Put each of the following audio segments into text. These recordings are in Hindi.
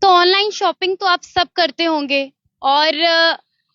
तो ऑनलाइन शॉपिंग तो आप सब करते होंगे और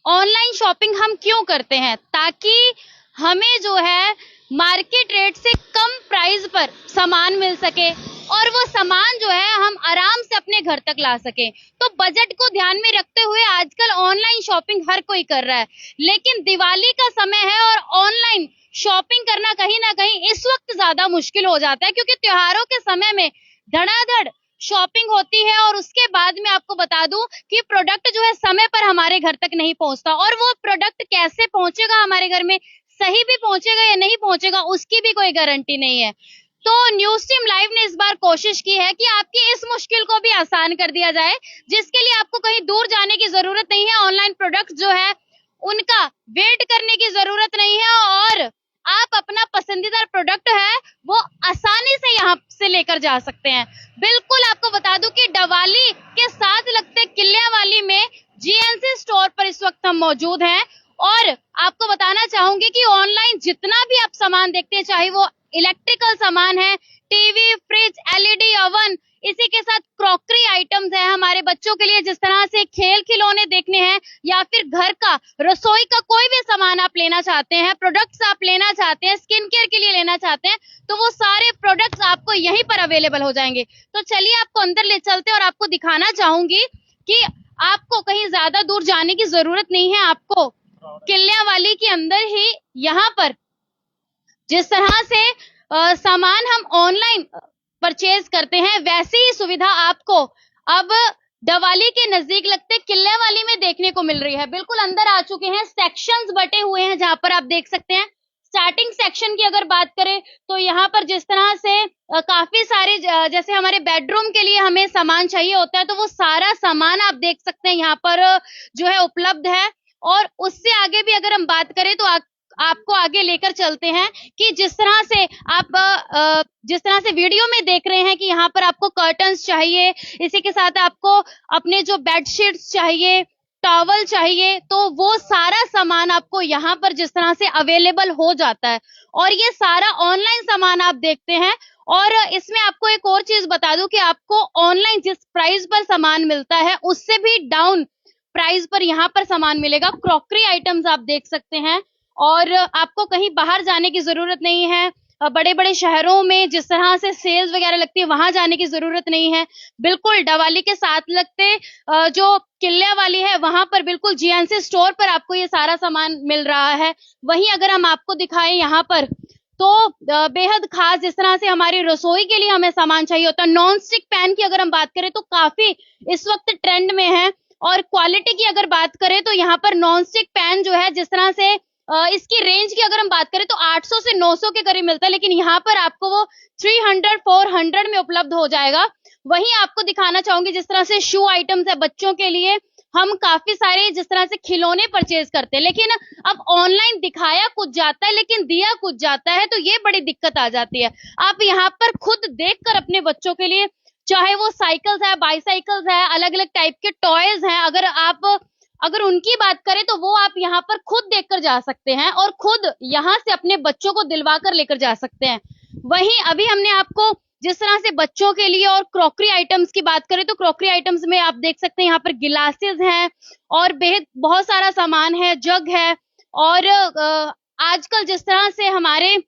ऑनलाइन शॉपिंग हम क्यों करते हैं? ताकि हमें जो है मार्केट रेट से कम प्राइस पर सामान मिल सके और वो सामान जो है हम आराम से अपने घर तक ला सके। तो बजट को ध्यान में रखते हुए आजकल ऑनलाइन शॉपिंग हर कोई कर रहा है, लेकिन दिवाली का समय है और ऑनलाइन शॉपिंग करना कहीं ना कहीं इस वक्त ज्यादा मुश्किल हो जाता है, क्योंकि त्योहारों के समय में धड़ाधड़ शॉपिंग होती है और उसके बाद में आपको बता दूं कि प्रोडक्ट जो है समय पर हमारे घर तक नहीं पहुंचता, और वो प्रोडक्ट कैसे पहुंचेगा हमारे घर में, सही भी पहुंचेगा या नहीं पहुंचेगा, उसकी भी कोई गारंटी नहीं है। तो न्यूज स्ट्रीम लाइव ने इस बार कोशिश की है कि आपकी इस मुश्किल को भी आसान कर दिया जाए, जिसके लिए आपको कहीं दूर जाने की जरूरत नहीं है। ऑनलाइन प्रोडक्ट जो है उनका वेट करने की जरूरत नहीं है और आप अपना पसंदीदा प्रोडक्ट है वो आसानी से यहाँ से लेकर जा सकते हैं। बिल्कुल आपको बता दूं कि दिवाली के साथ लगते किल्लियावाली में जीएनसी स्टोर पर इस वक्त हम मौजूद हैं और आपको बताना चाहूंगी कि ऑनलाइन जितना भी आप सामान देखते हैं, चाहे वो इलेक्ट्रिकल सामान है, टीवी, फ्रिज, एलईडी, ओवन, इसी के साथ क्रॉकरी आइटम्स है हमारे बच्चों के लिए, जिस तरह से खेल खिलौने देखने हैं या फिर घर का रसोई का कोई भी सामान आप लेना चाहते हैं, प्रोडक्ट्स आप लेना चाहते हैं, स्किन केयर के लिए लेना चाहते हैं, तो वो सारे प्रोडक्ट्स आपको यहीं पर अवेलेबल हो जाएंगे। तो चलिए आपको अंदर ले चलते हैं और आपको दिखाना चाहूंगी कि आपको कहीं ज्यादा दूर जाने की जरूरत नहीं है। आपको किल्लियावाली के अंदर ही यहाँ पर जिस तरह से सामान हम ऑनलाइन परचेज करते हैं, वैसी ही सुविधा आपको अब दिवाली के नजदीक लगते किल्लियावाली में देखने को मिल रही है। बिल्कुल अंदर आ चुके हैं, सेक्शंस बटे हुए हैं जहां पर आप देख सकते हैं। स्टार्टिंग सेक्शन की अगर बात करें तो यहाँ पर जिस तरह से काफी सारे जैसे हमारे बेडरूम के लिए हमें सामान चाहिए होता है, तो वो सारा सामान आप देख सकते हैं यहाँ पर जो है उपलब्ध है। और उससे आगे भी अगर हम बात करें तो आपको आगे लेकर चलते हैं कि जिस तरह से आप जिस तरह से वीडियो में देख रहे हैं कि यहाँ पर आपको कर्टन्स चाहिए, इसी के साथ आपको अपने जो बेडशीट्स चाहिए, टॉवल चाहिए, तो वो सारा सामान आपको यहाँ पर जिस तरह से अवेलेबल हो जाता है और ये सारा ऑनलाइन सामान आप देखते हैं। और इसमें आपको एक और चीज बता दूं कि आपको ऑनलाइन जिस प्राइस पर सामान मिलता है उससे भी डाउन प्राइस पर यहाँ पर सामान मिलेगा। क्रॉकरी आइटम्स आप देख सकते हैं और आपको कहीं बाहर जाने की जरूरत नहीं है। बड़े बड़े शहरों में जिस तरह से सेल्स वगैरह लगती है वहां जाने की जरूरत नहीं है। बिल्कुल दिवाली के साथ लगते जो किल्लियावाली है वहां पर बिल्कुल जीएनसी स्टोर पर आपको ये सारा सामान मिल रहा है। वहीं अगर हम आपको दिखाएं यहाँ पर तो बेहद खास जिस तरह से हमारी रसोई के लिए हमें सामान चाहिए होता है, नॉन स्टिक पैन की अगर हम बात करें तो काफी इस वक्त ट्रेंड में है। और क्वालिटी की अगर बात करें तो यहाँ पर नॉन स्टिक पैन जो है जिस तरह से इसकी रेंज की अगर हम बात करें तो 800 से 900 के करीब मिलता है, लेकिन यहाँ पर आपको वो 300 400 में उपलब्ध हो जाएगा। वहीं आपको दिखाना चाहूंगी जिस तरह से शू आइटम्स है बच्चों के लिए, हम काफी सारे जिस तरह से खिलौने परचेज करते हैं, लेकिन अब ऑनलाइन दिखाया कुछ जाता है लेकिन दिया कुछ जाता है, तो ये बड़ी दिक्कत आ जाती है। आप यहाँ पर खुद देखकर अपने बच्चों के लिए, चाहे वो साइकिल्स है, बाईसाइकिल्स है, अलग अलग टाइप के टॉयज हैं, अगर उनकी बात करें तो वो आप यहाँ पर खुद देखकर जा सकते हैं और खुद यहाँ से अपने बच्चों को दिलवा कर लेकर जा सकते हैं। वहीं अभी हमने आपको जिस तरह से बच्चों के लिए और क्रॉकरी आइटम्स की बात करें तो क्रॉकरी आइटम्स में आप देख सकते हैं यहाँ पर गिलासेस हैं और बेहद बहुत सारा सामान है, जग है। और आजकल जिस तरह से हमारे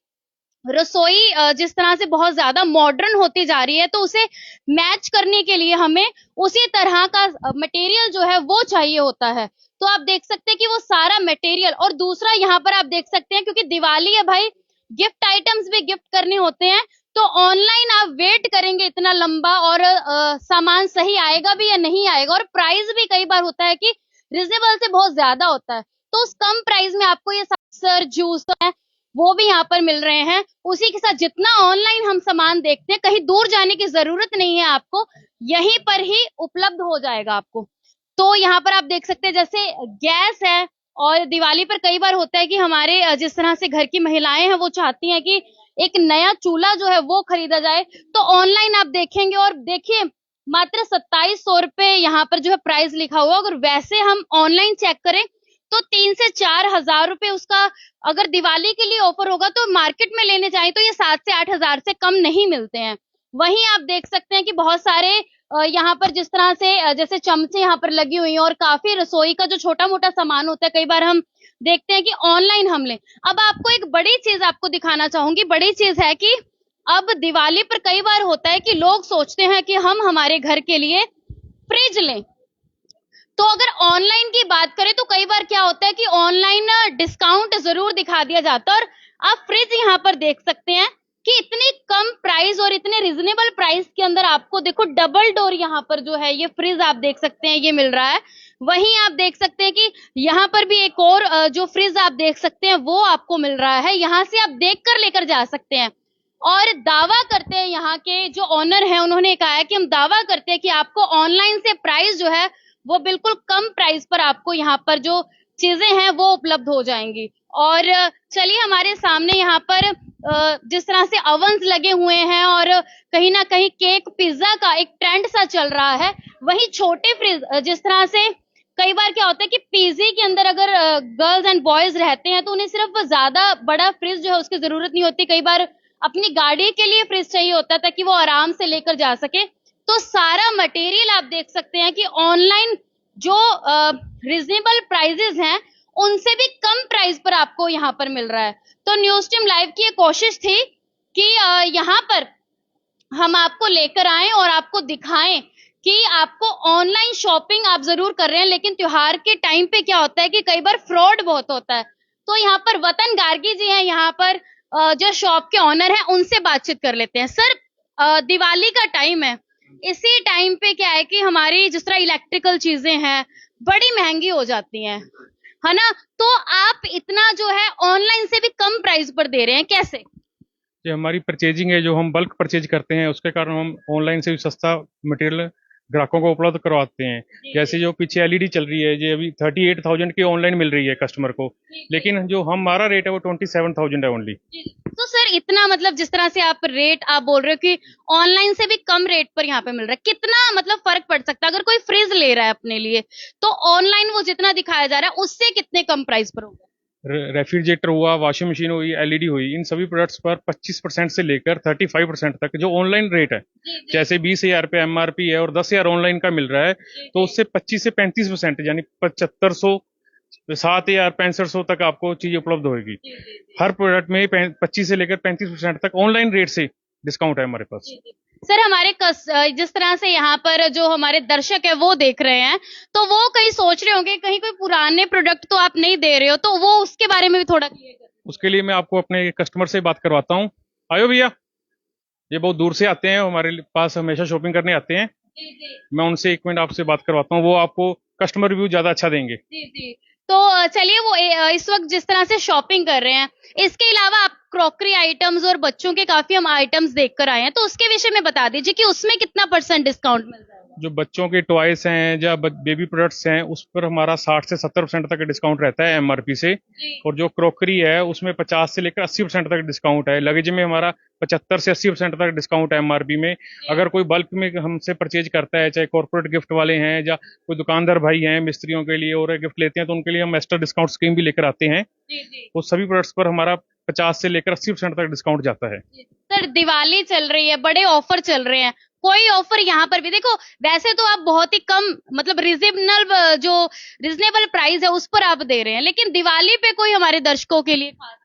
रसोई जिस तरह से बहुत ज्यादा मॉडर्न होती जा रही है, तो उसे मैच करने के लिए हमें उसी तरह का मटेरियल जो है वो चाहिए होता है। तो आप देख सकते हैं कि वो सारा मटेरियल, और दूसरा यहाँ पर आप देख सकते हैं क्योंकि दिवाली है भाई, गिफ्ट आइटम्स भी गिफ्ट करने होते हैं, तो ऑनलाइन आप वेट करेंगे इतना लंबा और सामान सही आएगा भी या नहीं आएगा, और प्राइस भी कई बार होता है कि रिजनेबल से बहुत ज्यादा होता है, तो उस कम प्राइस में आपको ये सर जूस है वो भी यहाँ पर मिल रहे हैं। उसी के साथ जितना ऑनलाइन हम सामान देखते हैं कहीं दूर जाने की जरूरत नहीं है, आपको यहीं पर ही उपलब्ध हो जाएगा आपको। तो यहाँ पर आप देख सकते हैं जैसे गैस है, और दिवाली पर कई बार होता है कि हमारे जिस तरह से घर की महिलाएं हैं वो चाहती हैं कि एक नया चूल्हा जो है वो खरीदा जाए, तो ऑनलाइन आप देखेंगे और देखिए मात्र 2700 रुपए यहाँ पर जो है प्राइस लिखा हुआ। अगर वैसे हम ऑनलाइन चेक करें तो 3 से 4 हजार रुपए उसका अगर दिवाली के लिए ऑफर होगा, तो मार्केट में लेने जाए तो ये 7 से 8 हजार से कम नहीं मिलते हैं। वहीं आप देख सकते हैं कि बहुत सारे यहाँ पर जिस तरह से जैसे चमचे यहाँ पर लगी हुई हैं और काफी रसोई का जो छोटा मोटा सामान होता है, कई बार हम देखते हैं कि ऑनलाइन हम लें। अब आपको एक बड़ी चीज आपको दिखाना चाहूंगी, बड़ी चीज है कि अब दिवाली पर कई बार होता है कि लोग सोचते हैं कि हम हमारे घर के लिए फ्रिज लें। तो अगर ऑनलाइन की बात करें तो कई बार क्या होता है कि ऑनलाइन डिस्काउंट जरूर दिखा दिया जाता है, और आप फ्रिज यहाँ पर देख सकते हैं कि इतनी कम प्राइस और इतने रिजनेबल प्राइस के अंदर आपको देखो डबल डोर यहाँ पर जो है ये फ्रिज आप देख सकते हैं ये मिल रहा है। वहीं आप देख सकते हैं कि यहाँ पर भी एक और जो फ्रिज आप देख सकते हैं वो आपको मिल रहा है, यहाँ से आप देख कर लेकर जा सकते हैं। और दावा करते हैं यहाँ के जो ऑनर है, उन्होंने कहा है कि हम दावा करते हैं कि आपको ऑनलाइन से प्राइस जो है वो बिल्कुल कम प्राइस पर आपको यहाँ पर जो चीजें हैं वो उपलब्ध हो जाएंगी। और चलिए हमारे सामने यहाँ पर जिस तरह से अवन्स लगे हुए हैं और कहीं ना कहीं केक पिज्जा का एक ट्रेंड सा चल रहा है, वहीं छोटे फ्रिज जिस तरह से कई बार क्या होता है कि पीजी के अंदर अगर गर्ल्स एंड बॉयज रहते हैं तो उन्हें सिर्फ ज्यादा बड़ा फ्रिज जो है उसकी जरूरत नहीं होती, कई बार अपनी गाड़ी के लिए फ्रिज चाहिए होता है ताकि वो आराम से लेकर जा सके। तो सारा मटेरियल आप देख सकते हैं कि ऑनलाइन जो रिजनेबल प्राइजेस हैं उनसे भी कम प्राइस पर आपको यहाँ पर मिल रहा है। तो न्यूज टीम लाइव की ये कोशिश थी कि यहाँ पर हम आपको लेकर आएं और आपको दिखाएं कि आपको ऑनलाइन शॉपिंग आप जरूर कर रहे हैं, लेकिन त्योहार के टाइम पे क्या होता है कि कई बार फ्रॉड बहुत होता है। तो यहाँ पर वतन गार्गी जी हैं, यहाँ पर जो शॉप के ऑनर हैं, उनसे बातचीत कर लेते हैं। सर, दिवाली का टाइम है, इसी टाइम पे क्या है कि हमारी जिस तरह इलेक्ट्रिकल चीजें हैं बड़ी महंगी हो जाती हैं, है ना? तो आप इतना जो है ऑनलाइन से भी कम प्राइस पर दे रहे हैं, कैसे? जो हमारी परचेजिंग है, जो हम बल्क परचेज करते हैं, उसके कारण हम ऑनलाइन से भी सस्ता मटेरियल ग्राहकों को उपलब्ध करवाते हैं। जैसे जो पीछे एलईडी चल रही है, ये अभी 38,000 की ऑनलाइन मिल रही है कस्टमर को, लेकिन जो हमारा रेट है वो 27,000 है ओनली। तो सर इतना मतलब जिस तरह से आप रेट आप बोल रहे हो कि ऑनलाइन से भी कम रेट पर यहाँ पे मिल रहा है, कितना मतलब फर्क पड़ सकता है? अगर कोई फ्रिज ले रहा है अपने लिए तो ऑनलाइन वो जितना दिखाया जा रहा है उससे कितने कम प्राइस पर होगा? रेफ्रिजरेटर हुआ, वॉशिंग मशीन हुई, एलईडी हुई, इन सभी प्रोडक्ट्स पर 25% से लेकर 35% तक जो ऑनलाइन रेट है, जैसे 20,000 पे एमआरपी है और 10,000 ऑनलाइन का मिल रहा है, तो उससे 25 से 35% यानी 7500, 7,000, 6500 तक आपको चीज उपलब्ध होगी। हर प्रोडक्ट में 25 से लेकर 35% तक ऑनलाइन रेट से डिस्काउंट है हमारे पास। सर हमारे जिस तरह से यहाँ पर जो हमारे दर्शक है वो देख रहे हैं, तो वो कहीं सोच रहे होंगे कहीं कोई पुराने प्रोडक्ट तो आप नहीं दे रहे हो, तो वो उसके बारे में भी थोड़ा क्लियर कर। उसके लिए मैं आपको अपने कस्टमर से बात करवाता हूँ। आयो भैया, ये बहुत दूर से आते हैं, हमारे पास हमेशा शॉपिंग करने आते हैं। मैं उनसे एक मिनट आपसे बात करवाता हूँ, वो आपको कस्टमर रिव्यू ज्यादा अच्छा देंगे। जी। तो चलिए वो इस वक्त जिस तरह से शॉपिंग कर रहे हैं, इसके अलावा आप क्रॉकरी आइटम्स और बच्चों के काफी हम आइटम्स देख कर आए हैं, तो उसके विषय में बता दीजिए कि उसमें कितना % डिस्काउंट मिल जाएगा? जो बच्चों के टॉयस हैं या बेबी प्रोडक्ट्स हैं, उस पर हमारा 60 से 70% तक डिस्काउंट रहता है एमआरपी से। और जो क्रॉकरी है उसमें 50 से लेकर 80% तक डिस्काउंट है। लगेज में हमारा 75 से 80% तक डिस्काउंट है एमआरपी में। अगर कोई बल्क में हमसे परचेज करता है, चाहे कॉर्पोरेट गिफ्ट वाले हैं या कोई दुकानदार भाई हैं मिस्त्रियों के लिए और गिफ्ट लेते हैं, तो उनके लिए हम एक्स्ट्रा डिस्काउंट स्कीम भी लेकर आते हैं। वो सभी प्रोडक्ट्स पर हमारा 50 से लेकर 80% तक डिस्काउंट जाता है। सर दिवाली चल रही है, बड़े ऑफर चल रहे हैं, कोई ऑफर यहाँ पर भी देखो, वैसे तो आप बहुत ही कम मतलब रिजनेबल प्राइस है उस पर आप दे रहे हैं, लेकिन दिवाली पे कोई हमारे दर्शकों के लिए खास?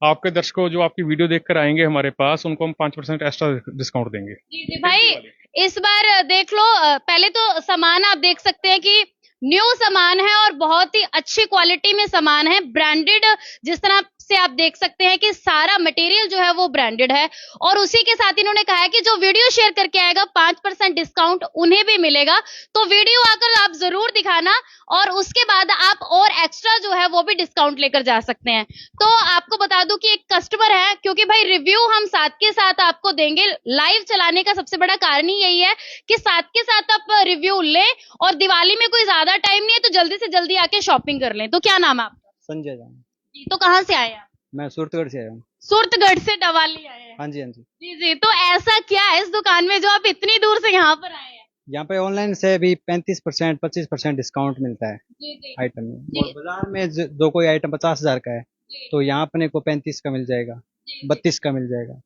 आपके दर्शकों जो आपकी वीडियो देखकर आएंगे हमारे पास, उनको हम 5% एक्स्ट्रा डिस्काउंट देंगे। जी भाई, इस बार देख लो, पहले तो सामान आप देख सकते हैं कि न्यू सामान है और बहुत ही अच्छी क्वालिटी में सामान है, ब्रांडेड। जिस तरह से आप देख सकते हैं कि सारा मटेरियल जो है वो ब्रांडेड है, और उसी के साथ इन्होंने कहा है कि जो वीडियो शेयर करके आएगा 5% डिस्काउंट उन्हें भी मिलेगा। तो वीडियो आकर आप जरूर दिखाना और उसके बाद आप और एक्स्ट्रा जो है वो भी डिस्काउंट लेकर जा सकते हैं। तो आपको बता दूं कि एक कस्टमर है, क्योंकि भाई रिव्यू हम साथ के साथ आपको देंगे, लाइव चलाने का सबसे बड़ा कारण ही यही है कि साथ के साथ आप रिव्यू लें, और दिवाली में कोई ज्यादा टाइम नहीं है तो जल्दी से जल्दी आके शॉपिंग कर लें। तो क्या नाम है आपका? संजय जान। जी, तो कहाँ से आए आप? मैं सूरतगढ़ से आया हूँ। सूरतगढ़ से दिवाली आए हैं? हाँ जी, हाँ जी। जी, तो ऐसा क्या है इस दुकान में जो आप इतनी दूर से यहाँ पर आए हैं? यहाँ पे ऑनलाइन से भी 35% 25% डिस्काउंट मिलता है जी। आइटम में। और बाजार में जो कोई आइटम 50,000 का है तो यहाँ अपने को 35 का मिल जाएगा, 32 का मिल जाएगा।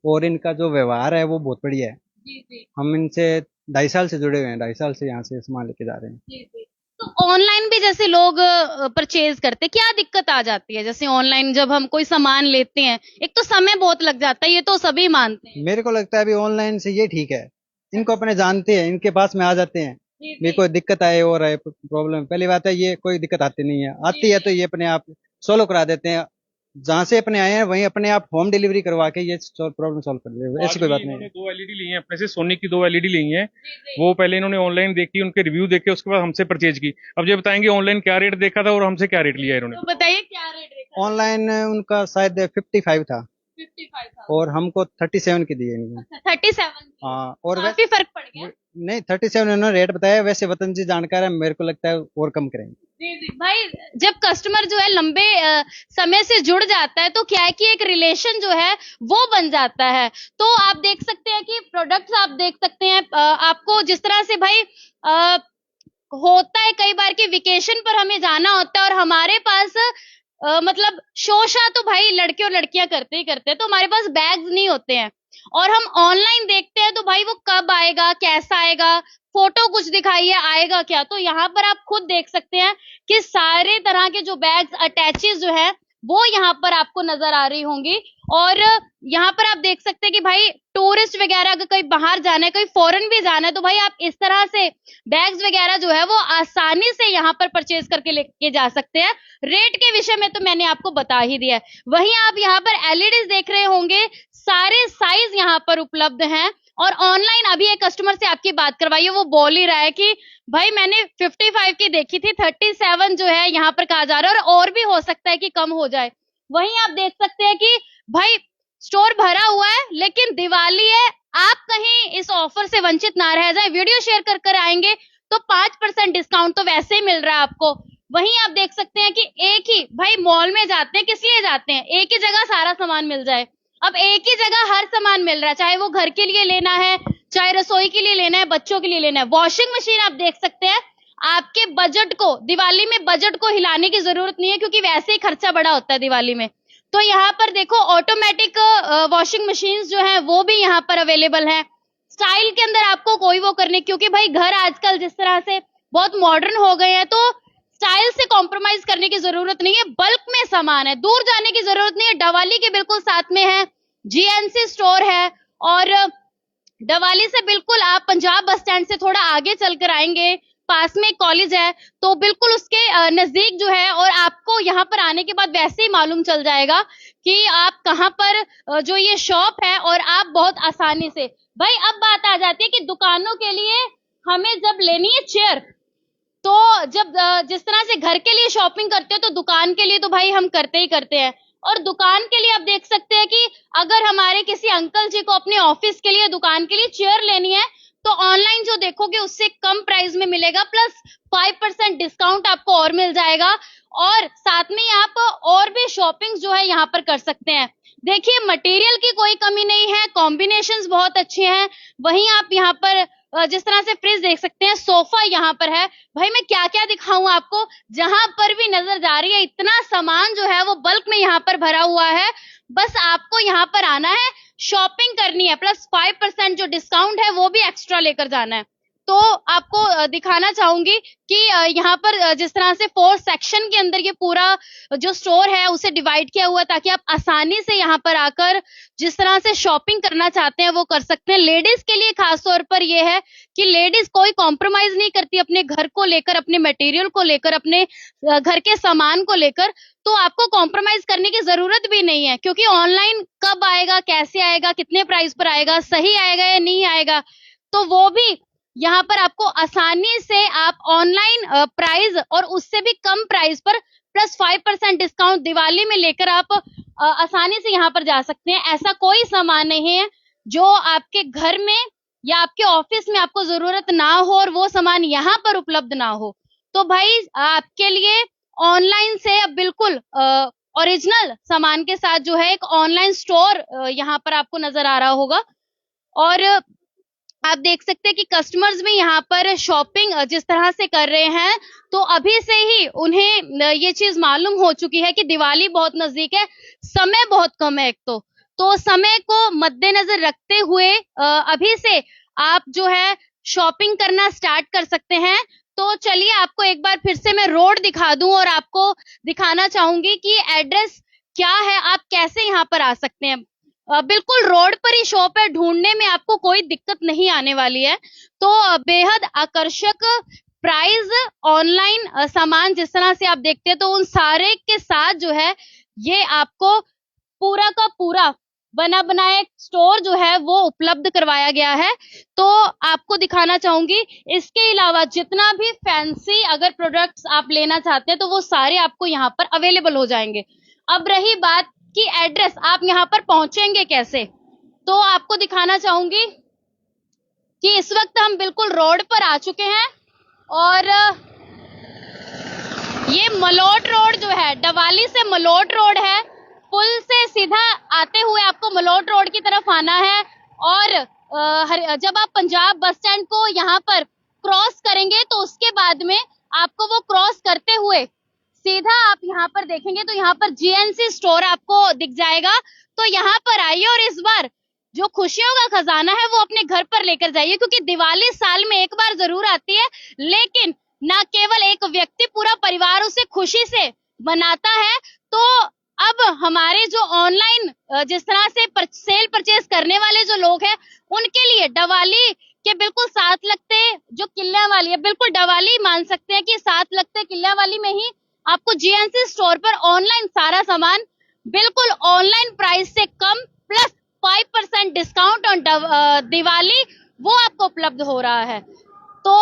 और इनका जो व्यवहार है वो बहुत बढ़िया है। हम इनसे 2.5 साल से जुड़े हुए हैं, 2.5 साल से यहाँ से सामान लेके जा रहे हैं। जी, जी। तो ऑनलाइन भी जैसे लोग परचेज करते हैं, क्या दिक्कत आ जाती है? जैसे ऑनलाइन जब हम कोई सामान लेते हैं, एक तो समय बहुत लग जाता है, ये तो सभी मानते हैं। मेरे को लगता है अभी ऑनलाइन से ये ठीक है, इनको अपने जानते हैं, इनके पास में आ जाते हैं। जी, मेरे जी। को दिक्कत आए और है प्रॉब्लम, पहली बात है ये कोई दिक्कत आती नहीं है, आती है तो ये अपने आप सोल्व करा देते हैं। जहाँ से अपने आए हैं वहीं अपने आप होम डिलीवरी करवा के ये प्रॉब्लम सॉल्व कर दे, आज ऐसी कोई भी बात नहीं इन्होंने है। 2 एलईडी ली हैं अपने से, सोनी की 2 एलईडी ली हैं। जी, जी। वो पहले इन्होंने ऑनलाइन देखी, उनके रिव्यू देखे, उसके बाद हमसे परचेज की। अब ये बताएंगे ऑनलाइन क्या रेट देखा था और हमसे क्या रेट लिया इन्होंने। तो बताइए क्या रेट देखा? ऑनलाइन उनका शायद 55 था 55 था। और हमको 37 की दिए इन्होंने। अच्छा 37 हाँ, और काफी फर्क पड़ गया। नहीं 37 उन्होंने रेट बताया, वैसे वतन जी जानकार है, मेरे को लगता है और कम करेंगे। जी, जी। भाई जब कस्टमर जो है लंबे समय से जुड़ जाता है तो क्या है कि एक रिलेशन जो है वो बन जाता है। तो आप देख सकते हैं कि प्रोडक्ट्स आप देख सकते हैं, आपको जिस तरह से भाई होता है कई बार कि वेकेशन पर हमें जाना होता है और हमारे पास मतलब शोशा तो भाई लड़के और लड़कियां करते ही करते हैं, तो हमारे पास बैग्स नहीं होते हैं और हम ऑनलाइन देखते हैं तो भाई वो कब आएगा, कैसा आएगा, फोटो कुछ दिखाइए, आएगा क्या। तो यहाँ पर आप खुद देख सकते हैं कि सारे तरह के जो बैग्स अटैचेस जो है वो यहाँ पर आपको नजर आ रही होंगी। और यहाँ पर आप देख सकते हैं कि भाई टूरिस्ट वगैरह अगर कहीं बाहर जाना है, कहीं फॉरेन भी जाना है, तो भाई आप इस तरह से बैग्स वगैरह जो है वो आसानी से यहाँ पर परचेज करके लेके जा सकते हैं। रेट के विषय में तो मैंने आपको बता ही दिया है। वहीं आप यहाँ पर एलईडीज देख रहे होंगे, सारे साइज यहाँ पर उपलब्ध हैं। और ऑनलाइन अभी एक कस्टमर से आपकी बात करवाइए, वो बोल ही रहा है कि भाई मैंने 55 की देखी थी, 37 जो है यहाँ पर कहा जा रहा है और भी हो सकता है कि कम हो जाए। वहीं आप देख सकते हैं कि भाई स्टोर भरा हुआ है लेकिन दिवाली है, आप कहीं इस ऑफर से वंचित ना रह जाए। वीडियो शेयर कर कर आएंगे तो 5% डिस्काउंट तो वैसे ही मिल रहा है आपको। वहीं आप देख सकते हैं कि एक ही भाई मॉल में जाते हैं, किस लिए जाते हैं? एक ही जगह सारा सामान मिल जाए। अब एक ही जगह हर सामान मिल रहा है, चाहे वो घर के लिए लेना है, चाहे रसोई के लिए लेना है, बच्चों के लिए लेना है। वॉशिंग मशीन आप देख सकते हैं, आपके बजट को दिवाली में बजट को हिलाने की जरूरत नहीं है क्योंकि वैसे ही खर्चा बड़ा होता है दिवाली में। तो यहाँ पर देखो ऑटोमेटिक वॉशिंग मशीन जो है वो भी यहाँ पर अवेलेबल है। स्टाइल के अंदर आपको कोई वो करने, क्योंकि भाई घर आजकल जिस तरह से बहुत मॉडर्न हो गए हैं तो स्टाइल से कॉम्प्रोमाइज करने की जरूरत नहीं है। बल्क में सामान है, दूर जाने की जरूरत नहीं है। डवाली के बिल्कुल साथ में है जीएनसी स्टोर है और डवाली से बिल्कुल आप पंजाब बस स्टैंड से थोड़ा आगे चलकर आएंगे, पास में एक कॉलेज है तो बिल्कुल उसके नजदीक जो है, और आपको यहाँ पर आने के बाद वैसे ही मालूम चल जाएगा कि आप कहाँ पर जो ये शॉप है, और आप बहुत आसानी से भाई अब बात आ जाती है कि दुकानों के लिए हमें जब लेनी है चेयर, तो जब जिस तरह से घर के लिए शॉपिंग करते हो तो दुकान के लिए तो भाई हम करते ही करते हैं। और दुकान के लिए आप देख सकते हैं कि अगर हमारे किसी अंकल जी को अपने ऑफिस के लिए दुकान के लिए चेयर लेनी है तो ऑनलाइन जो देखोगे उससे कम प्राइस में मिलेगा, प्लस 5% डिस्काउंट आपको और मिल जाएगा। और साथ में आप और भी शॉपिंग जो है यहाँ पर कर सकते हैं। देखिए मटेरियल की कोई कमी नहीं है, कॉम्बिनेशंस बहुत अच्छे हैं। वहीं आप यहाँ पर जिस तरह से फ्रिज देख सकते हैं, सोफा यहाँ पर है। भाई मैं क्या क्या दिखाऊं आपको, जहां पर भी नजर जा रही है इतना सामान जो है वो बल्क में यहाँ पर भरा हुआ है। बस आपको यहाँ पर आना है, शॉपिंग करनी है, प्लस 5% जो डिस्काउंट है वो भी एक्स्ट्रा लेकर जाना है। तो आपको दिखाना चाहूंगी कि यहाँ पर जिस तरह से 4 सेक्शन के अंदर ये पूरा जो स्टोर है उसे डिवाइड किया हुआ है ताकि आप आसानी से यहाँ पर आकर जिस तरह से शॉपिंग करना चाहते हैं वो कर सकते हैं। लेडीज के लिए खास तौर पर ये है कि लेडीज कोई कॉम्प्रोमाइज नहीं करती अपने घर को लेकर, अपने मटेरियल को लेकर, अपने घर के सामान को लेकर। तो आपको कॉम्प्रोमाइज करने की जरूरत भी नहीं है क्योंकि ऑनलाइन कब आएगा, कैसे आएगा, कितने प्राइस पर आएगा, सही आएगा या नहीं आएगा, तो वो भी यहाँ पर आपको आसानी से आप ऑनलाइन प्राइस और उससे भी कम प्राइस पर प्लस 5% डिस्काउंट दिवाली में लेकर आप आसानी से यहाँ पर जा सकते हैं। ऐसा कोई सामान नहीं है जो आपके घर में या आपके ऑफिस में आपको जरूरत ना हो और वो सामान यहाँ पर उपलब्ध ना हो। तो भाई आपके लिए ऑनलाइन से अब बिल्कुल ओरिजिनल सामान के साथ जो है एक ऑनलाइन स्टोर यहाँ पर आपको नजर आ रहा होगा। और आप देख सकते हैं कि कस्टमर्स भी यहाँ पर शॉपिंग जिस तरह से कर रहे हैं तो अभी से ही उन्हें ये चीज मालूम हो चुकी है कि दिवाली बहुत नजदीक है, समय बहुत कम है। एक तो समय को मद्देनजर रखते हुए अभी से आप जो है शॉपिंग करना स्टार्ट कर सकते हैं। तो चलिए आपको एक बार फिर से मैं रोड दिखा दूं और आपको दिखाना चाहूंगी कि एड्रेस क्या है, आप कैसे यहाँ पर आ सकते हैं। बिल्कुल रोड पर ही शॉप है, ढूंढने में आपको कोई दिक्कत नहीं आने वाली है। तो बेहद आकर्षक प्राइस, ऑनलाइन सामान जिस तरह से आप देखते हैं, तो उन सारे के साथ जो है ये आपको पूरा का पूरा बना बनाया स्टोर जो है वो उपलब्ध करवाया गया है। तो आपको दिखाना चाहूंगी, इसके अलावा जितना भी फैंसी अगर प्रोडक्ट्स आप लेना चाहते हैं तो वो सारे आपको यहाँ पर अवेलेबल हो जाएंगे। अब रही बात कि एड्रेस, आप यहाँ पर पहुंचेंगे कैसे, तो आपको दिखाना चाहूंगी कि इस वक्त हम बिल्कुल रोड पर आ चुके हैं और ये मलोट रोड जो है, डवाली से मलोट रोड है। पुल से सीधा आते हुए आपको मलोट रोड की तरफ आना है और जब आप पंजाब बस स्टैंड को यहाँ पर क्रॉस करेंगे तो उसके बाद में आपको वो क्रॉस करते हुए सीधा आप यहाँ पर देखेंगे तो यहाँ पर जीएनसी स्टोर आपको दिख जाएगा। तो यहाँ पर आइए और इस बार जो खुशियों का खजाना है वो अपने घर पर लेकर जाइए, क्योंकि दिवाली साल में एक बार जरूर आती है, लेकिन ना केवल एक व्यक्ति, पूरा परिवार उसे खुशी से मनाता है। तो अब हमारे जो ऑनलाइन जिस तरह से सेल परचेज करने वाले जो लोग हैं, उनके लिए डवाली के बिल्कुल साथ लगते जो किल्ला वाली है, बिल्कुल डवाली मान सकते हैं कि साथ लगते किल्ला वाली में ही आपको जीएनसी स्टोर पर ऑनलाइन सारा सामान बिल्कुल ऑनलाइन प्राइस से कम प्लस 5% डिस्काउंट ऑन दिवाली वो आपको उपलब्ध हो रहा है। तो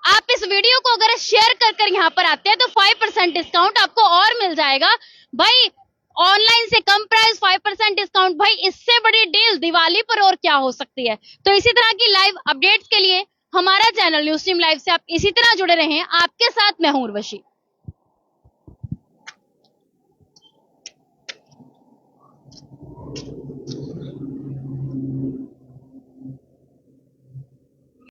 आप इस वीडियो को अगर शेयर कर यहाँ पर आते हैं तो 5% डिस्काउंट आपको और मिल जाएगा। भाई ऑनलाइन से कम प्राइस, 5% डिस्काउंट, भाई इससे बड़ी डील दिवाली पर और क्या हो सकती है। तो इसी तरह की लाइव अपडेट्स के लिए हमारा चैनल न्यूज़ स्ट्रीम लाइव से आप इसी तरह जुड़े रहें। आपके साथ मैं हूं उर्वशी।